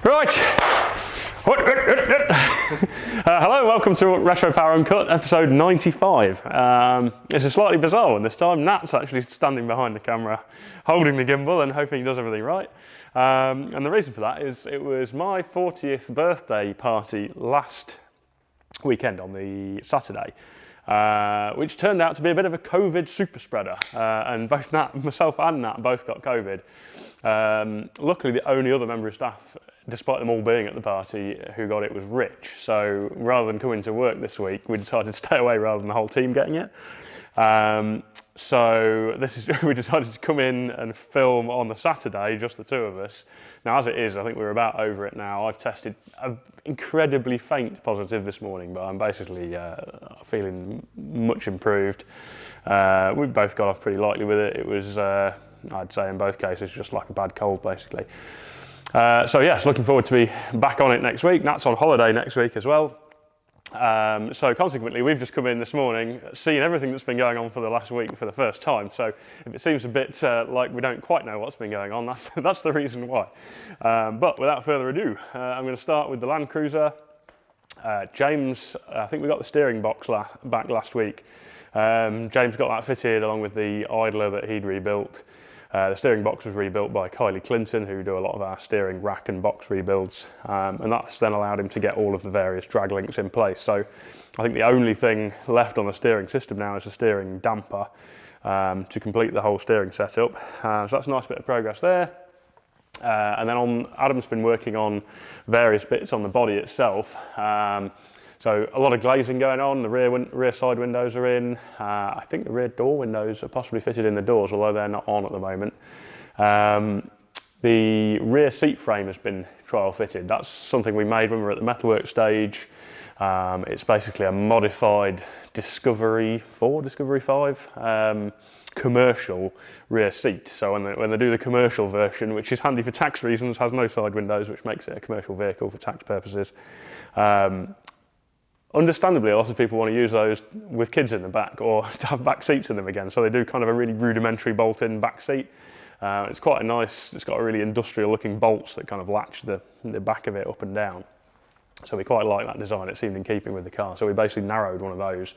Right. Hello and welcome to Retropower Uncut, episode 95. It's a slightly bizarre one this time. Nat's actually standing behind the camera, holding the gimbal and hoping he does everything right. And the reason for that is it was my 40th birthday party last weekend on the Saturday. Which turned out to be a bit of a COVID super spreader, and both myself and Nat both got COVID. Luckily, the only other member of staff, despite them all being at the party, who got it was Rich. So rather than coming to work this week, we decided to stay away rather than the whole team getting it. So we decided to come in and film on the Saturday, just the two of us. Now, as it is, I think we're about over it now. I've tested incredibly faint positive this morning, but I'm basically feeling much improved. We both got off pretty lightly with it. It was, I'd say in both cases, just like a bad cold, basically. So yes, looking forward to be back on it next week. Nat's on holiday next week as well. So consequently, we've just come in this morning, seen everything that's been going on for the last week for the first time. So if it seems a bit like we don't quite know what's been going on, that's the reason why. But without further ado, I'm going to start with the Land Cruiser. James, I think we got the steering box back last week. James got that fitted along with the idler that he'd rebuilt. The steering box was rebuilt by Kylie Clinton, who do a lot of our steering rack and box rebuilds, and that's then allowed him to get all of the various drag links in place. So I think the only thing left on the steering system now is the steering damper to complete the whole steering setup. So that's a nice bit of progress there. And then Adam's been working on various bits on the body itself. So a lot of glazing going on, the rear side windows are in. I think the rear door windows are possibly fitted in the doors, although they're not on at the moment. The rear seat frame has been trial fitted. That's something we made when we were at the metalwork stage. It's basically a modified Discovery 5 commercial rear seat. So when they do the commercial version, which is handy for tax reasons, has no side windows, which makes it a commercial vehicle for tax purposes. Understandably, a lot of people want to use those with kids in the back or to have back seats in them again. So they do kind of a really rudimentary bolt-in back seat. It's quite it's got a really industrial looking bolts that kind of latch the back of it up and down. So we quite like that design. It seemed in keeping with the car. So we basically narrowed one of those,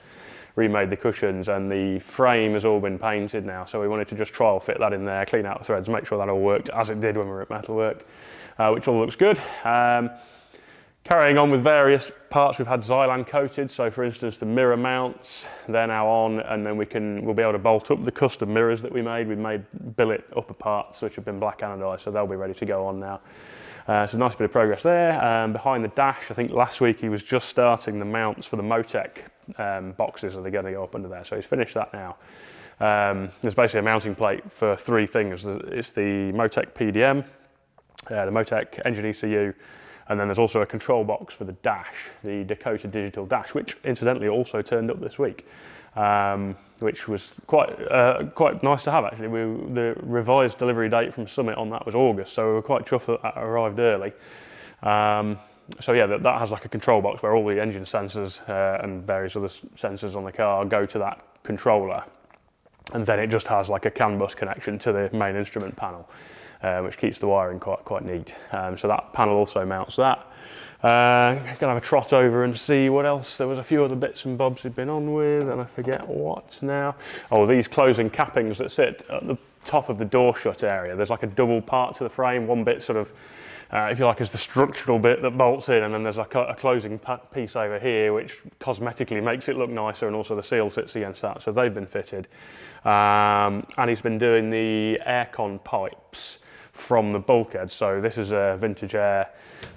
remade the cushions, and the frame has all been painted now. So we wanted to just trial fit that in there, clean out the threads, make sure that all worked as it did when we were at Metalwork, which all looks good. Carrying on with various parts, we've had Xylan coated. So for instance, the mirror mounts, they're now on, and then we'll be able to bolt up the custom mirrors that we made. We made billet upper parts, which have been black anodized, so they'll be ready to go on now. So nice bit of progress there. Behind the dash, I think last week he was just starting the mounts for the Motec boxes that are going to go up under there. So he's finished that now. There's basically a mounting plate for three things. It's the Motec PDM, the Motec engine ECU, and then there's also a control box for the dash, the Dakota Digital Dash, which incidentally also turned up this week, which was quite nice to have actually. The revised delivery date from Summit on that was August, so we were quite chuffed that that arrived early. So yeah, that has like a control box where all the engine sensors and various other sensors on the car go to that controller, and then it just has like a CAN bus connection to the main instrument panel. Which keeps the wiring quite neat. So that panel also mounts that. Gonna have a trot over and see what else. There was a few other bits and bobs he'd been on with, and I forget what now. Oh, these closing cappings that sit at the top of the door shut area. There's like a double part to the frame. One bit sort of, if you like, is the structural bit that bolts in, and then there's like a closing piece over here, which cosmetically makes it look nicer, and also the seal sits against that. So they've been fitted. And he's been doing the aircon pipes from the bulkhead. So this is a vintage air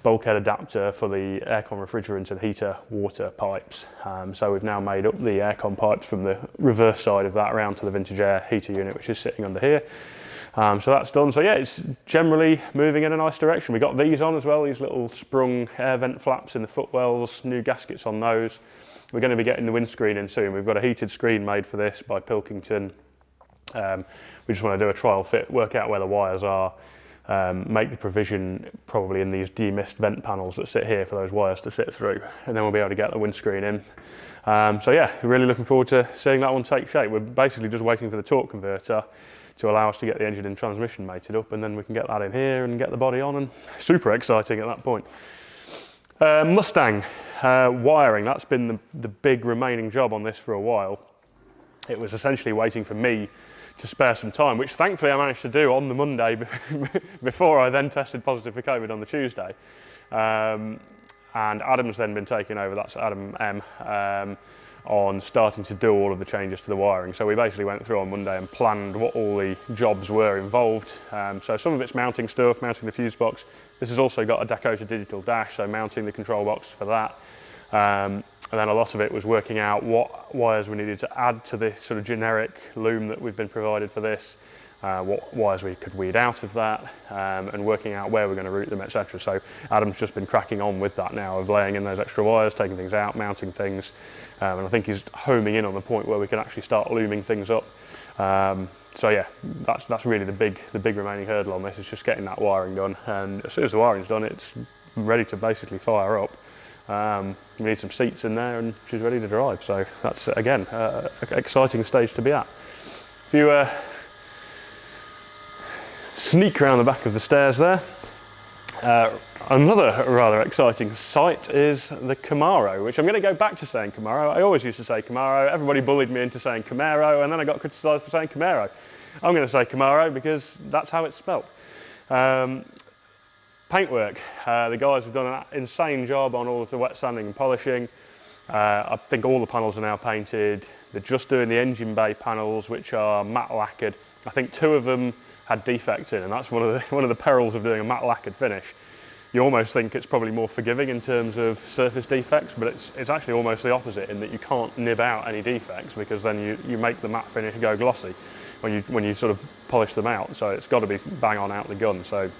bulkhead adapter for the aircon refrigerant and heater water pipes. So we've now made up the aircon pipes from the reverse side of that around to the vintage air heater unit, which is sitting under here. So that's done. So yeah, it's generally moving in a nice direction. We got these on as well, these little sprung air vent flaps in the footwells, new gaskets on those. We're going to be getting the windscreen in soon. We've got a heated screen made for this by Pilkington. We just want to do a trial fit, work out where the wires are, make the provision probably in these demist vent panels that sit here for those wires to sit through, and then we'll be able to get the windscreen in. So yeah, really looking forward to seeing that one take shape. We're basically just waiting for the torque converter to allow us to get the engine and transmission mated up, and then we can get that in here and get the body on, and super exciting at that point. Mustang wiring, that's been the big remaining job on this for a while. It was essentially waiting for me to spare some time, which thankfully I managed to do on the Monday before I then tested positive for COVID on the Tuesday. And Adam's then been taking over, that's Adam M, on starting to do all of the changes to the wiring. So we basically went through on Monday and planned what all the jobs were involved. So some of it's mounting stuff, mounting the fuse box. This has also got a Dakota digital dash, so mounting the control box for that. And then a lot of it was working out what wires we needed to add to this sort of generic loom that we've been provided for this, what wires we could weed out of that, and working out where we're going to route them, etc. So Adam's just been cracking on with that now, of laying in those extra wires, taking things out, mounting things, and I think he's homing in on the point where we can actually start looming things up. So yeah, that's really the big remaining hurdle on this, is just getting that wiring done, and as soon as the wiring's done, it's ready to basically fire up. We need some seats in there and she's ready to drive, so that's again an exciting stage to be at. If you sneak around the back of the stairs there, another rather exciting sight is the Camaro, which I'm going to go back to saying Camaro. I always used to say Camaro, everybody bullied me into saying Camaro, and then I got criticised for saying Camaro. I'm going to say Camaro because that's how it's spelt. Paintwork, the guys have done an insane job on all of the wet sanding and polishing. I think all the panels are now painted. They're just doing the engine bay panels, which are matte lacquered. I think 2 of them had defects in, and that's one of the perils of doing a matte lacquered finish. You almost think it's probably more forgiving in terms of surface defects, but it's actually almost the opposite, in that you can't nib out any defects, because then you make the matte finish go glossy when you sort of polish them out. So it's got to be bang on out the gun. So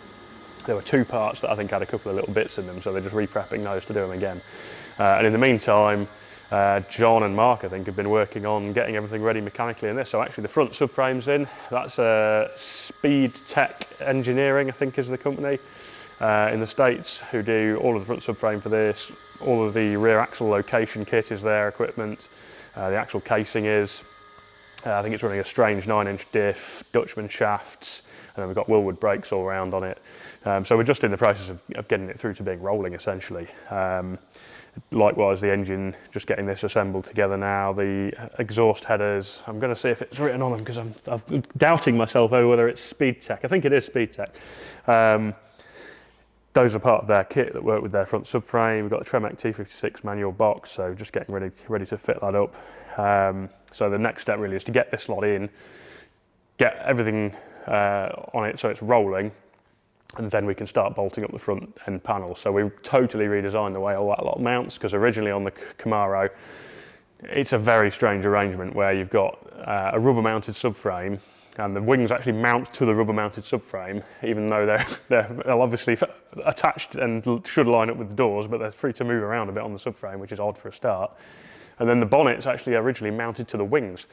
there were 2 parts that I think had a couple of little bits in them, so they're just re-prepping those to do them again. And in the meantime, John and Mark, I think, have been working on getting everything ready mechanically in this. So actually the front subframe's in. That's Speed Tech Engineering, I think, is the company in the States, who do all of the front subframe for this. All of the rear axle location kit is their equipment. The actual casing is. I think it's running a strange 9-inch diff, Dutchman shafts, and then we've got Willwood brakes all around on it. So we're just in the process of getting it through to being rolling, essentially. Likewise, the engine, just getting this assembled together now. The exhaust headers, I'm going to see if it's written on them, because I'm doubting myself over whether it's Speed Tech. I think it is Speed Tech. Those are part of their kit that work with their front subframe. We've got the Tremec T56 manual box, so just getting ready to fit that up. So the next step really is to get this lot in, get everything on it so it's rolling, and then we can start bolting up the front end panel. So we've totally redesigned the way all that lot mounts, because originally on the Camaro, it's a very strange arrangement where you've got a rubber mounted subframe, and the wings actually mount to the rubber mounted subframe, even though they're obviously attached and should line up with the doors, but they're free to move around a bit on the subframe, which is odd for a start. And then the bonnet's actually originally mounted to the wings,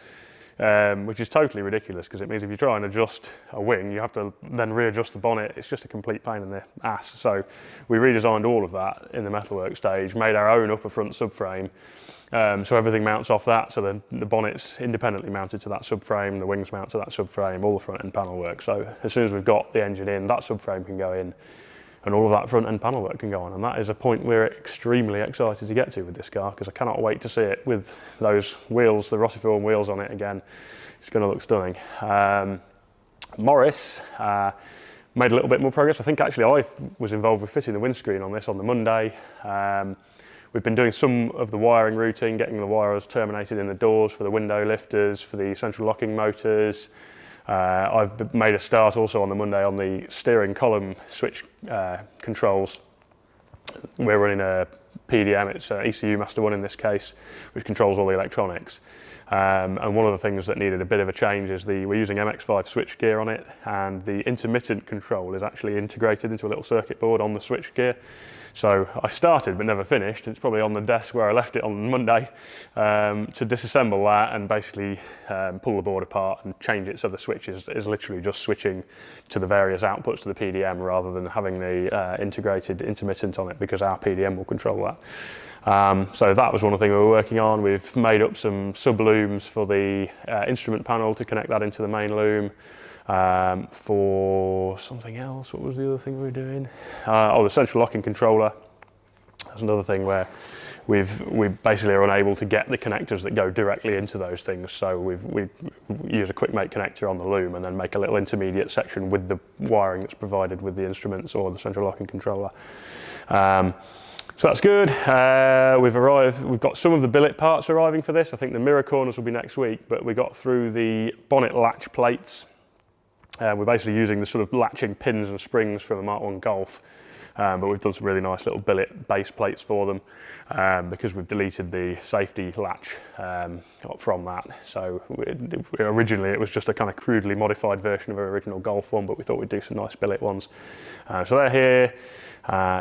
which is totally ridiculous, because it means if you try and adjust a wing, you have to then readjust the bonnet. It's just a complete pain in the ass. So we redesigned all of that in the metalwork stage, made our own upper front subframe, so everything mounts off that, so the bonnet's independently mounted to that subframe, the wings mount to that subframe, all the front end panel work. So as soon as we've got the engine in, that subframe can go in, and all of that front end panel work can go on. And that is a point we're extremely excited to get to with this car, because I cannot wait to see it with those wheels, the Rotiform wheels on it again. It's going to look stunning. Morris made a little bit more progress. I think actually I was involved with fitting the windscreen on this on the Monday. We've been doing some of the wiring routing, getting the wires terminated in the doors for the window lifters, for the central locking motors. I've made a start also on the Monday on the steering column switch controls. We're running a PDM, it's ECU Master 1 in this case, which controls all the electronics. And one of the things that needed a bit of a change is we're using MX5 switch gear on it, and the intermittent control is actually integrated into a little circuit board on the switch gear. So I started but never finished. It's probably on the desk where I left it on Monday, to disassemble that and basically pull the board apart and change it so the switch is literally just switching to the various outputs to the PDM, rather than having the integrated intermittent on it, because our PDM will control that. So that was one of the things we were working on. We've made up some sub looms for the instrument panel to connect that into the main loom. For something else, what was the other thing we were doing? The central locking controller. That's another thing where we basically are unable to get the connectors that go directly into those things. So we use a quick make connector on the loom and then make a little intermediate section with the wiring that's provided with the instruments or the central locking controller. So that's good. We've got some of the billet parts arriving for this. I think the mirror corners will be next week, but we got through the bonnet latch plates. We're basically using the sort of latching pins and springs from the Mark 1 Golf. But we've done some really nice little billet base plates for them because we've deleted the safety latch from that. So originally it was just a kind of crudely modified version of our original Golf one, but we thought we'd do some nice billet ones. So they're here.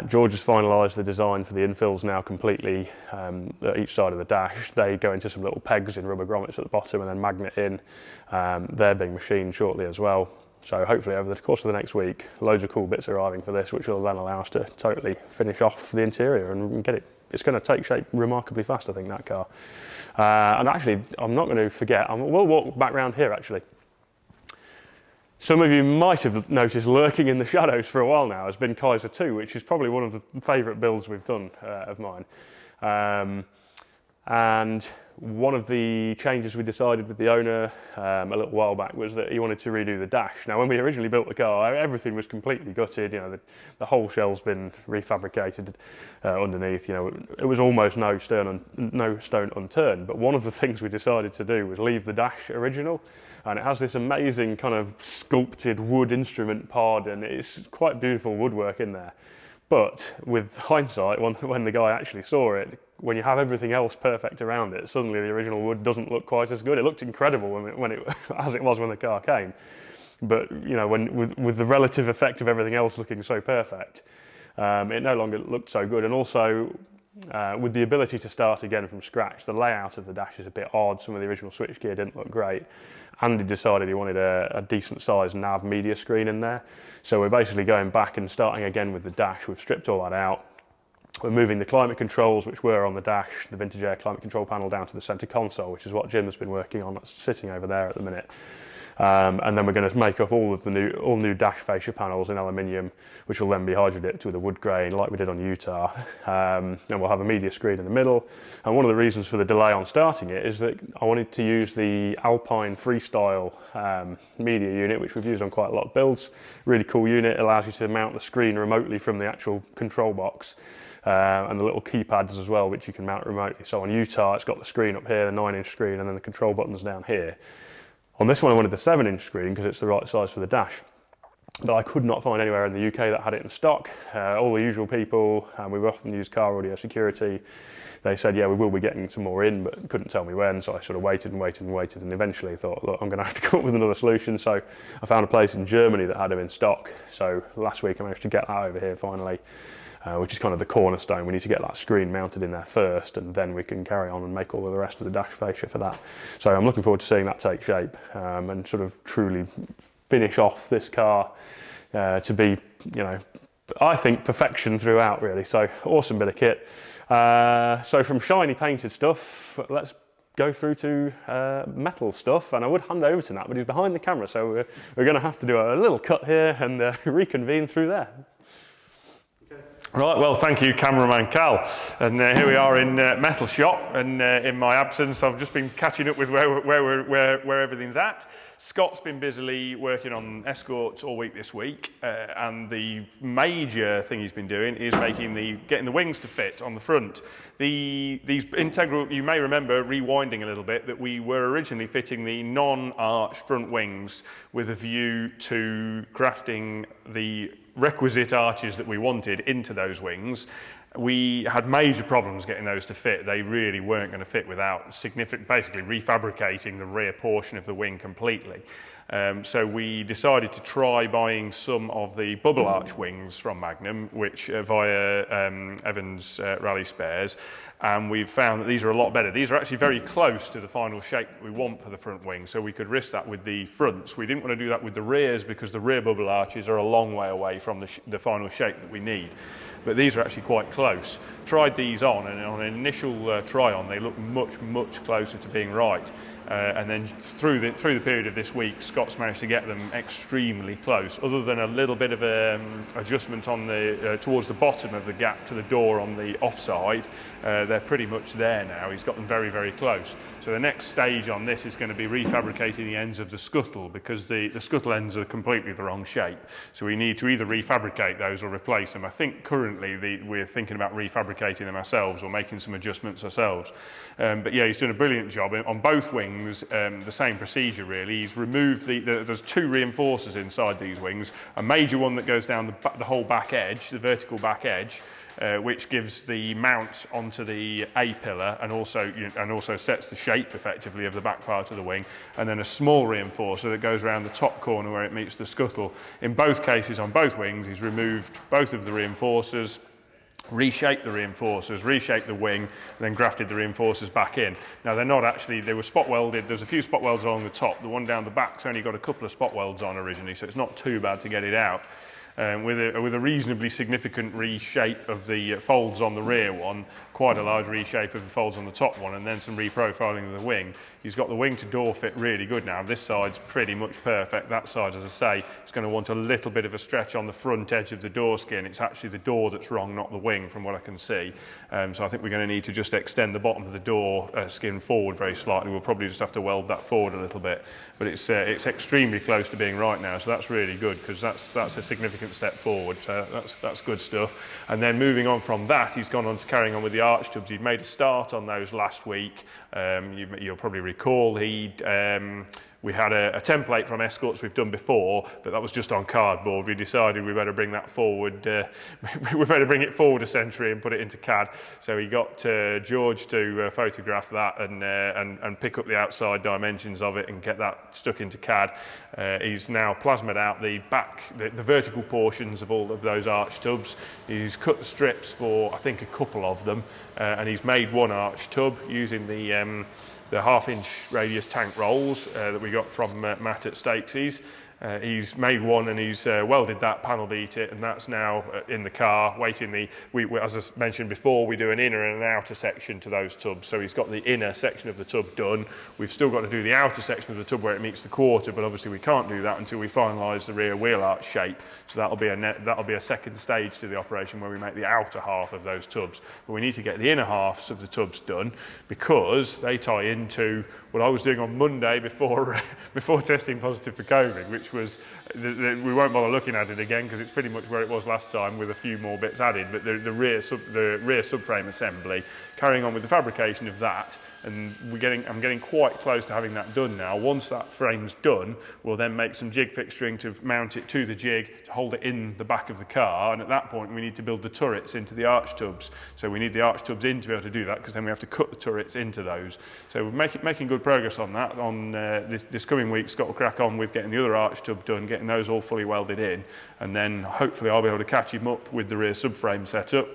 George has finalised the design for the infills now completely at each side of the dash. They go into some little pegs in rubber grommets at the bottom and then magnet in. They're being machined shortly as well. So hopefully over the course of the next week, loads of cool bits arriving for this, which will then allow us to totally finish off the interior and get it. It's going to take shape remarkably fast, I think, that car. And actually, I'm not going to forget, we'll walk back round here actually. Some of you might have noticed lurking in the shadows for a while now has been Kaiser 2, which is probably one of the favourite builds we've done of mine. And one of the changes we decided with the owner a little while back was that he wanted to redo the dash. Now, when we originally built the car, everything was completely gutted. You know, the whole shell's been refabricated underneath. You know, it was almost no stone unturned. But one of the things we decided to do was leave the dash original, and it has this amazing kind of sculpted wood instrument pod, and it's quite beautiful woodwork in there. But with hindsight, when the guy actually saw it, when you have everything else perfect around it, suddenly the original wood doesn't look quite as good. It looked incredible as it was when the car came. But you know, with the relative effect of everything else looking so perfect, it no longer looked so good. And also, with the ability to start again from scratch, the layout of the dash is a bit odd. Some of the original switchgear didn't look great. Andy decided he wanted a decent sized nav media screen in there. So we're basically going back and starting again with the dash. We've stripped all that out. We're moving the climate controls, which were on the dash, the Vintage Air climate control panel, down to the centre console, which is what Jim has been working on. That's sitting over there at the minute. And then we're going to make up all new dash fascia panels in aluminium, which will then be hydro-dipped with a wood grain like we did on Utah. And we'll have a media screen in the middle. And one of the reasons for the delay on starting it is that I wanted to use the Alpine Freestyle media unit, which we've used on quite a lot of builds. Really cool unit, allows you to mount the screen remotely from the actual control box. And the little keypads as well, which you can mount remotely. So on Utah, it's got the screen up here, the 9-inch screen, and then the control buttons down here. On this one, I wanted the 7-inch screen because it's the right size for the dash. But I could not find anywhere in the UK that had it in stock. All the usual people, and we've often used Car Audio Security. They said, yeah, we will be getting some more in, but couldn't tell me when. So I sort of waited and eventually thought, look, I'm going to have to come up with another solution. So I found a place in Germany that had them in stock. So last week I managed to get that over here finally. Which is kind of the cornerstone. We need to get that screen mounted in there first, and then we can carry on and make all of the rest of the dash fascia for that. So I'm looking forward to seeing that take shape and sort of truly finish off this car to be, you know, I think perfection throughout really. So awesome bit of kit. So from shiny painted stuff, let's go through to metal stuff, and I would hand over to Nat, but he's behind the camera, so we're going to have to do a little cut here and reconvene through there. Right, well, thank you, cameraman Cal. And here we are in metal shop, and in my absence, I've just been catching up with where everything's at. Scott's been busily working on escorts all week this week, and the major thing he's been doing is getting the wings to fit on the front. These integral, you may remember rewinding a little bit, that we were originally fitting the non-arch front wings with a view to crafting the requisite arches that we wanted into those wings. We had major problems getting those to fit. They really weren't going to fit without basically refabricating the rear portion of the wing completely. So we decided to try buying some of the bubble arch wings from Magnum, which via Evans Rally Spares, and we've found that these are a lot better. These are actually very close to the final shape that we want for the front wing, so we could risk that with the fronts. We didn't want to do that with the rears because the rear bubble arches are a long way away from the final shape that we need. But these are actually quite close. Tried these on, and on an initial try on, they look much, much closer to being right. And then through the period of this week, Scott's managed to get them extremely close. Other than a little bit of adjustment on the towards the bottom of the gap to the door on the offside, they're pretty much there now. He's got them very, very close. So the next stage on this is going to be refabricating the ends of the scuttle, because the scuttle ends are completely the wrong shape. So we need to either refabricate those or replace them. I think currently we're thinking about refabricating them ourselves or making some adjustments ourselves. But yeah, he's done a brilliant job on both wings. The same procedure really. He's removed there's two reinforcers inside these wings. A major one that goes down the whole back edge, the vertical back edge, which gives the mount onto the A-pillar and also sets the shape effectively of the back part of the wing, and then a small reinforcer that goes around the top corner where it meets the scuttle. In both cases, on both wings, he's removed both of the reinforcers, reshaped the reinforcers, reshaped the wing, and then grafted the reinforcers back in. Now they're not actually, they were spot welded. There's a few spot welds along the top. The one down the back's only got a couple of spot welds on originally, so it's not too bad to get it out. With a reasonably significant reshape of the folds on the rear one, quite a large reshape of the folds on the top one, and then some reprofiling of the wing. He's got the wing to door fit really good now. This side's pretty much perfect. That side, as I say, is going to want a little bit of a stretch on the front edge of the door skin. It's actually the door that's wrong, not the wing, from what I can see. So I think we're going to need to just extend the bottom of the door skin forward very slightly. We'll probably just have to weld that forward a little bit. But it's extremely close to being right now, so that's really good, because that's a significant step forward. So that's good stuff. And then moving on from that, he's gone on to carrying on with the arch tubs. He'd made a start on those last week. You'll probably recall we had a template from Escorts we've done before, but that was just on cardboard. We decided we better bring that forward. We better bring it forward a century and put it into CAD. So he got George to photograph that and pick up the outside dimensions of it and get that stuck into CAD. He's now plasmaed out the vertical portions of all of those arch tubs. He's cut the strips for, I think, a couple of them, and he's made one arch tub using the half-inch radius tank rolls that we got from Matt at Stakesy's. He's made one and he's welded that, panel beat it, and that's now in the car waiting. As I mentioned before, we do an inner and an outer section to those tubs. So he's got the inner section of the tub done. We've still got to do the outer section of the tub where it meets the quarter, but obviously we can't do that until we finalise the rear wheel arch shape. So that'll be a second stage to the operation where we make the outer half of those tubs. But we need to get the inner halves of the tubs done, because they tie into what I was doing on Monday before testing positive for COVID, which was, we won't bother looking at it again because it's pretty much where it was last time with a few more bits added, but the rear subframe assembly, carrying on with the fabrication of that, and I'm getting quite close to having that done now. Once that frame's done, we'll then make some jig fixturing to mount it to the jig to hold it in the back of the car, and at that point we need to build the turrets into the arch tubs. So we need the arch tubs in to be able to do that, because then we have to cut the turrets into those. So we're making good progress on that. On this coming week, Scott will crack on with getting the other arch tub done, getting those all fully welded in, and then hopefully I'll be able to catch him up with the rear subframe setup.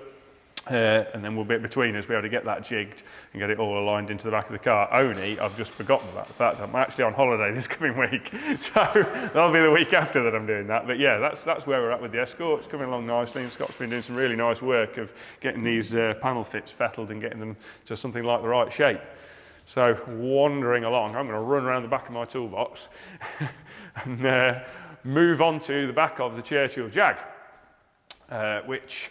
And then we'll be between us, be able to get that jigged and get it all aligned into the back of the car. Only I've just forgotten about the fact I'm actually on holiday this coming week, so that'll be the week after that I'm doing that. But yeah, that's where we're at with the Escort. It's coming along nicely, and Scott's been doing some really nice work of getting these panel fits fettled and getting them to something like the right shape. So wandering along, I'm going to run around the back of my toolbox and move on to the back of the Churchill Jag, which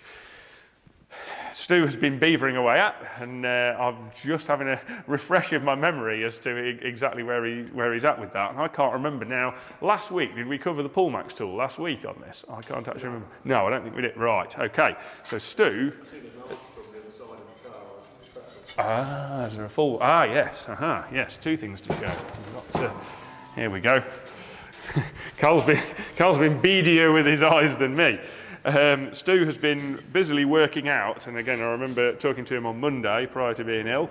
Stu has been beavering away at, and I'm just having a refresh of my memory as to exactly where he's at with that. And I can't remember now. Last week, did we cover the Pullmax tool last week on this? I can't actually remember. No, I don't think we did. Right, okay. So Stu. Is there a full? Yes. Yes, two things to show. Here we go. Carl's been beadier with his eyes than me. Stu has been busily working out, and again I remember talking to him on Monday prior to being ill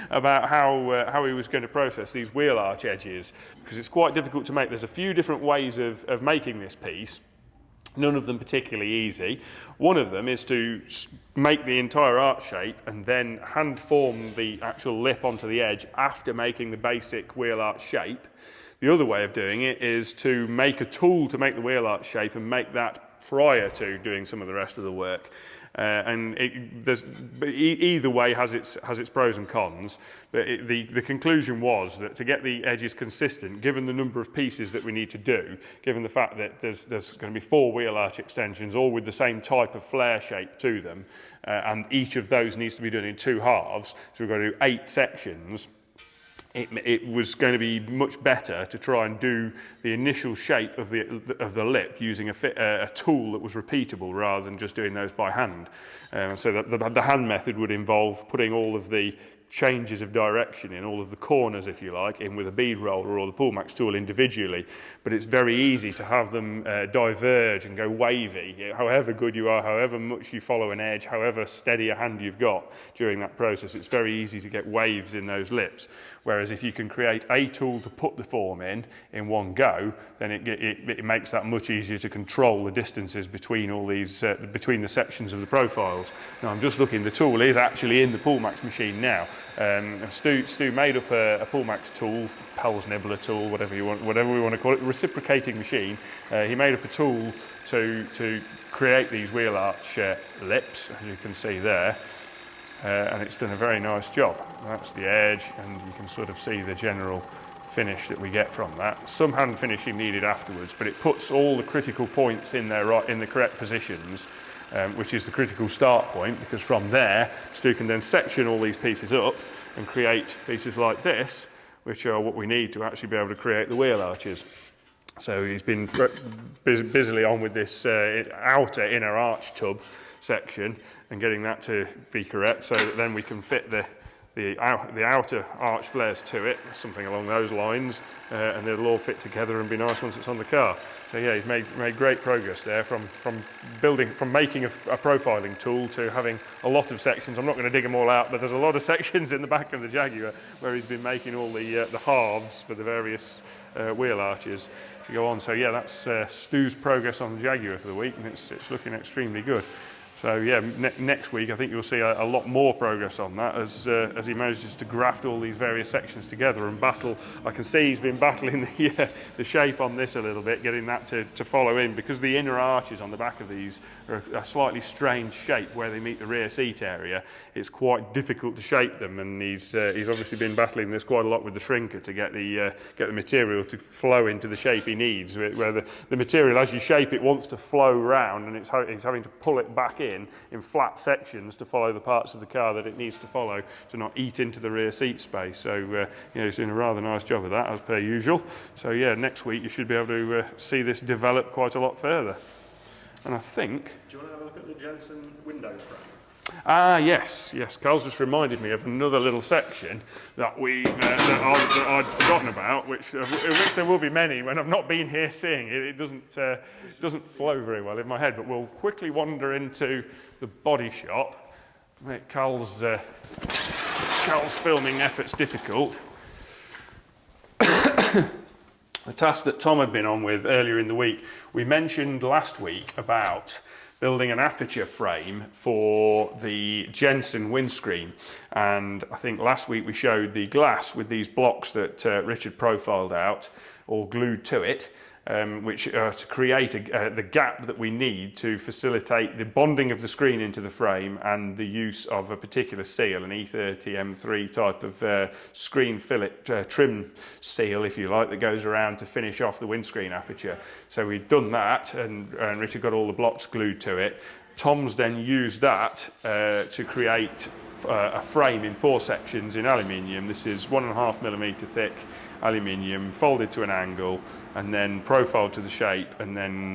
about how he was going to process these wheel arch edges, because it's quite difficult to make. There's a few different ways of making this piece, none of them particularly easy. One of them is to make the entire arch shape and then hand form the actual lip onto the edge after making the basic wheel arch shape. The other way of doing it is to make a tool to make the wheel arch shape and make that prior to doing some of the rest of the work. Either way has its pros and cons, but the conclusion was that to get the edges consistent, given the number of pieces that we need to do, given the fact that there's going to be 4 wheel arch extensions, all with the same type of flare shape to them, and each of those needs to be done in 2 halves, so we've got to do 8 sections. It was going to be much better to try and do the initial shape of the lip using a tool that was repeatable rather than just doing those by hand. So that the hand method would involve putting all of the changes of direction in, all of the corners, if you like, in with a bead roller or the Pullmax tool individually. But it's very easy to have them diverge and go wavy. However good you are, however much you follow an edge, however steady a hand you've got during that process, it's very easy to get waves in those lips. Whereas if you can create a tool to put the form in one go, then it makes that much easier to control the distances between all these, between the sections of the profiles. Now I'm just looking, the tool is actually in the Pullmax machine now. Stu made up a Pullmax tool, Pell's Nibbler tool, whatever we want to call it, a reciprocating machine. He made up a tool to create these wheel arch lips, as you can see there. And it's done a very nice job. That's the edge, and you can sort of see the general finish that we get from that. Some hand finishing needed afterwards, but it puts all the critical points in there right in the correct positions, which is the critical start point, because from there Stu can then section all these pieces up and create pieces like this, which are what we need to actually be able to create the wheel arches. So he's been busily on with this outer inner arch tub section and getting that to be correct, so that then we can fit the outer arch flares to it, something along those lines, and it'll all fit together and be nice once it's on the car. So yeah, he's made great progress there from making a profiling tool to having a lot of sections. I'm not going to dig them all out, but there's a lot of sections in the back of the Jaguar where he's been making all the halves for the various wheel arches to go on. So yeah, that's Stu's progress on the Jaguar for the week, and it's looking extremely good. So yeah, next week I think you'll see a lot more progress on that as he manages to graft all these various sections together and battle. I can see he's been battling the shape on this a little bit, getting that to follow in, because the inner arches on the back of these are a slightly strange shape where they meet the rear seat area. It's quite difficult to shape them, and he's obviously been battling this quite a lot with the shrinker to get the material to flow into the shape he needs, where the material, as you shape it, wants to flow round, and he's having to pull it back in flat sections to follow the parts of the car that it needs to follow to not eat into the rear seat space. So he's doing a rather nice job of that, as per usual. So yeah, next week you should be able to see this develop quite a lot further. And I think... Do you want to have a look at the Jensen window frame? Yes. Carl's just reminded me of another little section that that I'd forgotten about, which there will be many when I've not been here seeing it. It doesn't flow very well in my head, but we'll quickly wander into the body shop, make Carl's filming efforts difficult. The task that Tom had been on with earlier in the week, we mentioned last week about building an aperture frame for the Jensen windscreen, and I think last week we showed the glass with these blocks that Richard profiled out, all glued to it, which are to create the gap that we need to facilitate the bonding of the screen into the frame and the use of a particular seal, an E30 M3 type of screen fillet trim seal, if you like, that goes around to finish off the windscreen aperture. So we've done that, and Richard got all the blocks glued to it. Tom's then used that to create a frame in 4 sections in aluminium. This is 1.5mm thick aluminium, folded to an angle, and then profiled to the shape, and then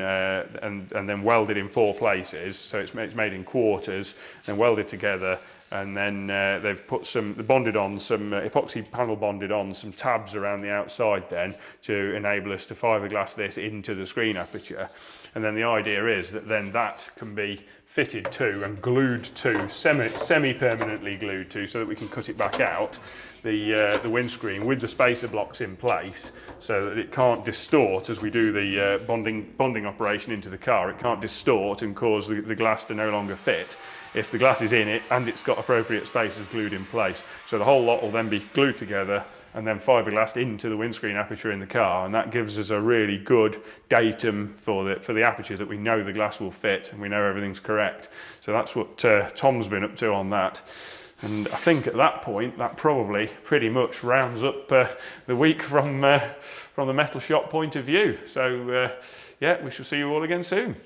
welded in 4 places. So it's made in quarters and welded together. And then they've put bonded on some epoxy panel bonded on some tabs around the outside then to enable us to fiberglass this into the screen aperture. And then the idea is that then that can be fitted to and glued to, semi-permanently glued to, so that we can cut it back out, the windscreen with the spacer blocks in place, so that it can't distort as we do the bonding operation into the car. It can't distort and cause the glass to no longer fit if the glass is in it and it's got appropriate spacers glued in place. So the whole lot will then be glued together and then fiberglass into the windscreen aperture in the car, and that gives us a really good datum for the aperture that we know the glass will fit and we know everything's correct. So that's what Tom's been up to on that. And I think at that point, that probably pretty much rounds up the week from the metal shop point of view. So yeah, we shall see you all again soon.